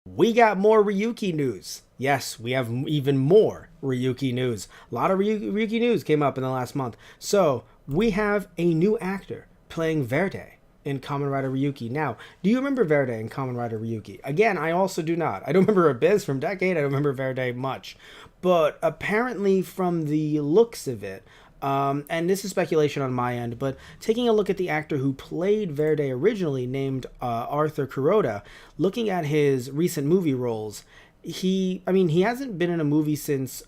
We got more Ryuki news. Yes, we have even more Ryuki news. A lot of Ryuki news came up in the last month. So, we have a new actor playing Verde in Kamen Rider Ryuki. Now, do you remember Verde in Kamen Rider Ryuki? Again, I also do not. I don't remember Abyss from Decade. I don't remember Verde much. But apparently, from the looks of it, and this is speculation on my end, but taking a look at the actor who played Verde originally, named Arthur Kuroda, looking at his recent movie roles, he hasn't been in a movie since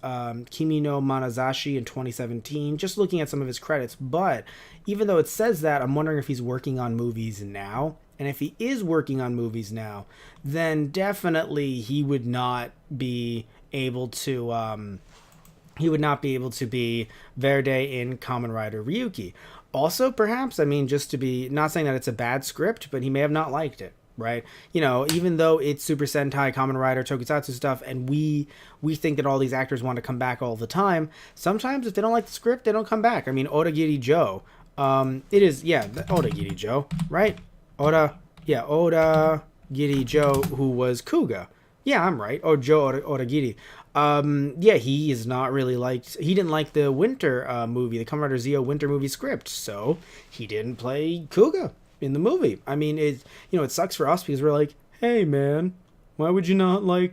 Kimi no Manazashi in 2017, just looking at some of his credits. But even though it says that, I'm wondering if he's working on movies now. And if he is working on movies now, then definitely he would not be able to be Verde in Kamen Rider Ryuki. Also, perhaps, just to be not saying that it's a bad script, but he may have not liked it, right? Even though it's Super Sentai, Kamen Rider, Tokusatsu stuff, and we think that all these actors want to come back all the time, sometimes if they don't like the script, they don't come back. Odagiri Joe, Odagiri Joe, right? Odagiri Joe, who was Kuga. Yeah, I'm right. Or Joe Oragiri. He is not really liked. He didn't like the Winter movie, the Kamen Rider Zeo Winter movie script, so he didn't play Kuga in the movie. It sucks for us because we're like, hey man, why would you not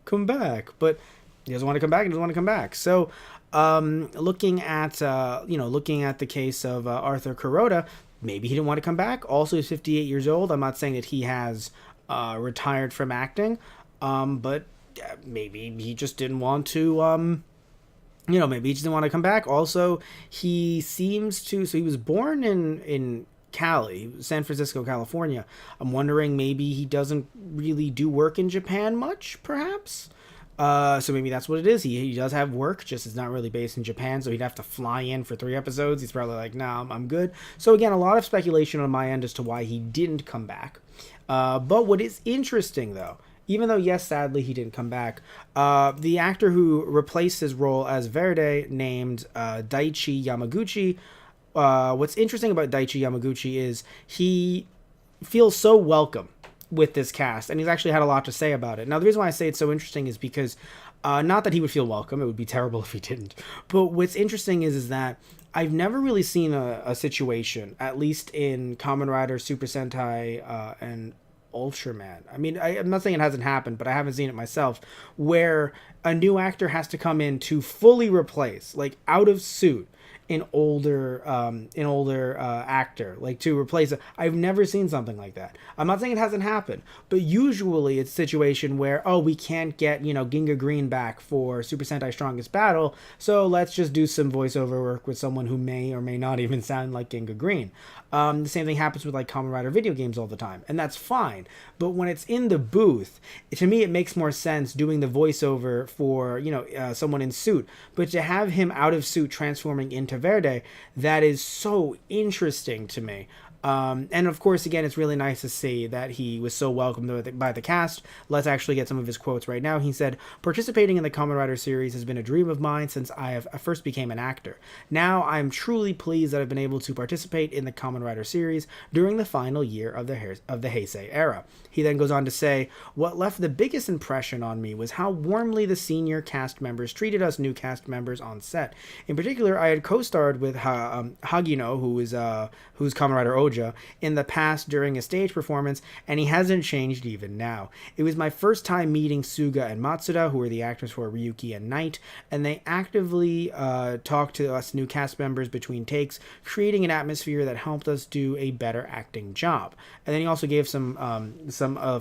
come back? But he doesn't want to come back. He doesn't want to come back. So, looking at the case of Arthur Kuroda, maybe he didn't want to come back. Also, he's 58 years old. I'm not saying that he has retired from acting, but maybe he just didn't want to maybe he just didn't want to come back. Also, he was born in Cali, San Francisco, California. I'm wondering maybe he doesn't really do work in Japan much, perhaps. So maybe that's what it is. He does have work, just it's not really based in Japan, so he'd have to fly in for 3 episodes. He's probably like, nah, I'm good. So again, a lot of speculation on my end as to why he didn't come back. But what is interesting, though, even though, yes, sadly, he didn't come back, the actor who replaced his role as Verde, named Daichi Yamaguchi, what's interesting about Daichi Yamaguchi is he feels so welcome with this cast, and he's actually had a lot to say about it. Now, the reason why I say it's so interesting is because, not that he would feel welcome, it would be terrible if he didn't, but what's interesting is that I've never really seen a situation, at least in Kamen Rider, Super Sentai, and Ultraman. I'm not saying it hasn't happened, but I haven't seen it myself, where a new actor has to come in to fully replace, like out of suit, an older actor, like to replace it. I've never seen something like that. I'm not saying it hasn't happened, but usually it's a situation where, we can't get, Ginga Green back for Super Sentai Strongest Battle, so let's just do some voiceover work with someone who may or may not even sound like Ginga Green. The same thing happens with like Kamen Rider video games all the time, and that's fine. But when it's in the booth, to me it makes more sense doing the voiceover for someone in suit. But to have him out of suit transforming into Verde, that is so interesting to me. And of course, again, it's really nice to see that he was so welcomed by the cast. Let's actually get some of his quotes right now. He said, "Participating in the Kamen Rider series has been a dream of mine since I first became an actor. Now I'm truly pleased that I've been able to participate in the Kamen Rider series during the final year of the Heisei era." He then goes on to say, "What left the biggest impression on me was how warmly the senior cast members treated us new cast members on set. In particular, I had co-starred with Hagino, who's Kamen Rider Oja, in the past during a stage performance, and he hasn't changed even now. It was my first time meeting Suga and Matsuda, who are the actors for Ryuki and Night, and they actively talked to us new cast members between takes, creating an atmosphere that helped us do a better acting job." And then he also gave some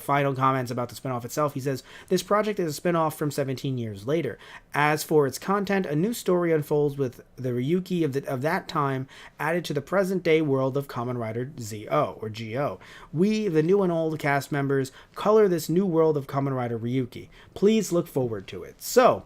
final comments about the spinoff itself. He says, "This project is a spinoff from 17 years later. As for its content, a new story unfolds with the Ryuki of that time added to the present-day world of Kamen Rider ZO, or GO. We, the new and old cast members, color this new world of Kamen Rider Ryuki. Please look forward to it." So,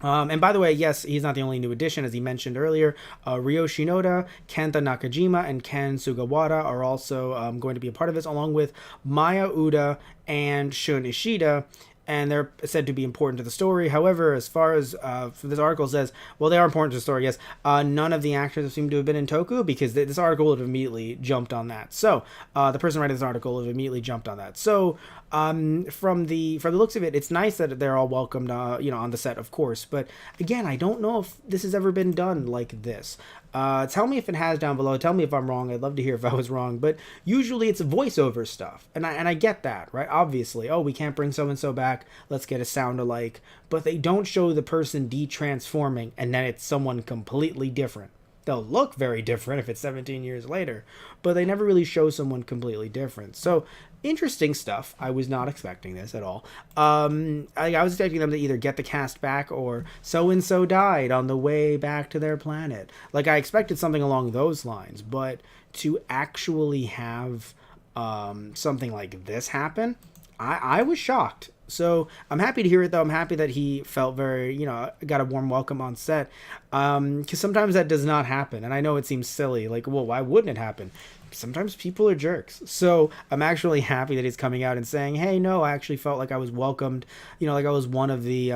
and by the way, yes, he's not the only new addition, as he mentioned earlier. Ryo Shinoda, Kenta Nakajima, and Ken Sugawara are also going to be a part of this, along with Maya Uda and Shun Ishida, and they're said to be important to the story. However, as far as this article says, well, they are important to the story, yes. None of the actors seem to have been in Toku, because this article would have immediately jumped on that. So, the person writing this article would have immediately jumped on that. So, From the looks of it, it's nice that they're all welcomed, on the set, of course. But again, I don't know if this has ever been done like this. Tell me if it has down below. Tell me if I'm wrong. I'd love to hear if I was wrong. But usually it's voiceover stuff, and I get that, right? Obviously, oh, we can't bring so and so back. Let's get a sound alike. But they don't show the person de-transforming, and then it's someone completely different. They'll look very different if it's 17 years later, but they never really show someone completely different. So interesting stuff. I was not expecting this at all. I was expecting them to either get the cast back or so and so died on the way back to their planet. Like I expected something along those lines, but to actually have something like this happen, I was shocked. So I'm happy to hear it, though. I'm happy that he felt very, got a warm welcome on set. Because sometimes that does not happen. And I know it seems silly. Like, well, why wouldn't it happen? Sometimes people are jerks. So I'm actually happy that he's coming out and saying, hey, no, I actually felt like I was welcomed. Like I was one of the...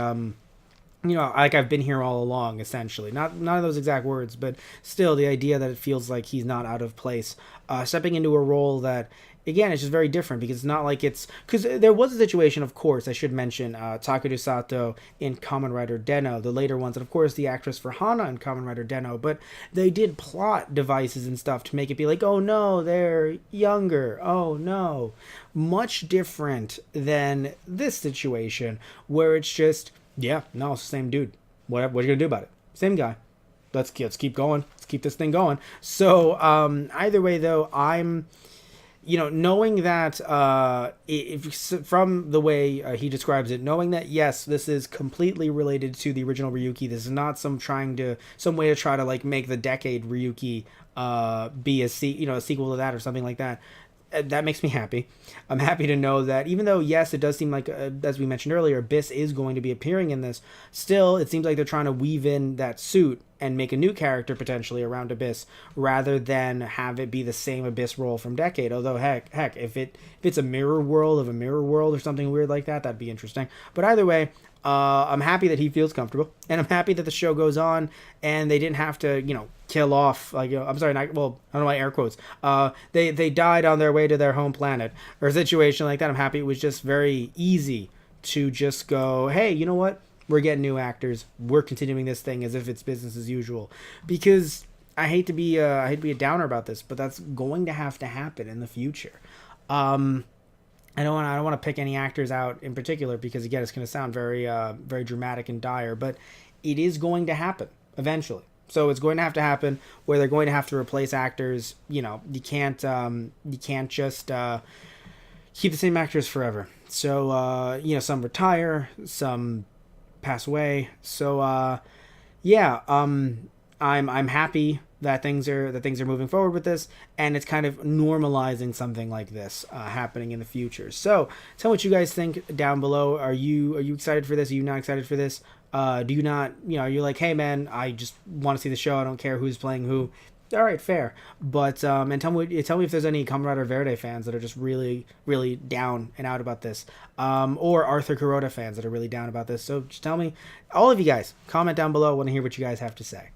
like I've been here all along, essentially. Not none of those exact words, but still the idea that it feels like he's not out of place. Stepping into a role that, again, it's just very different because it's not like it's... Because there was a situation, of course, I should mention, Takeru Sato in Kamen Rider Den-O, the later ones, and of course the actress for Hana in Kamen Rider Den-O, but they did plot devices and stuff to make it be like, oh no, they're younger, oh no. Much different than this situation, where it's just... Yeah, no, it's the same dude. What are you gonna do about it? Same guy. Let's keep going. Let's keep this thing going. So either way, though, I'm, knowing that if from the way he describes it, knowing that yes, this is completely related to the original Ryuki. This is not some way to try to like make the Decade Ryuki be a sequel to that or something like that. That makes me happy. I'm happy to know that even though, yes, it does seem like, as we mentioned earlier, Abyss is going to be appearing in this, still, it seems like they're trying to weave in that suit and make a new character potentially around Abyss rather than have it be the same Abyss role from Decade. Although, heck, if it's a mirror world of a mirror world or something weird like that, that'd be interesting. But either way, I'm happy that he feels comfortable, and I'm happy that the show goes on, and they didn't have to, kill off, I'm sorry, I don't know why air quotes, they died on their way to their home planet, or a situation like that. I'm happy it was just very easy to just go, hey, you know what, we're getting new actors, we're continuing this thing as if it's business as usual, because I hate to be a downer about this, but that's going to have to happen in the future. I don't want to pick any actors out in particular because again it's going to sound very very dramatic and dire, but it is going to happen eventually. So it's going to have to happen where they're going to have to replace actors. You can't just keep the same actors forever. So some retire, some pass away. So I'm happy that things are moving forward with this, and it's kind of normalizing something like this happening in the future. So tell me what you guys think down below. Are you excited for this? Are you not excited for this? Do you not, you're like, hey man, I just want to see the show, I don't care who's playing who. All right, fair. But and tell me if there's any Kamen Rider Verde fans that are just really, really down and out about this, or Arthur Kuroda fans that are really down about this. So just tell me, all of you guys, comment down below. I want to hear what you guys have to say.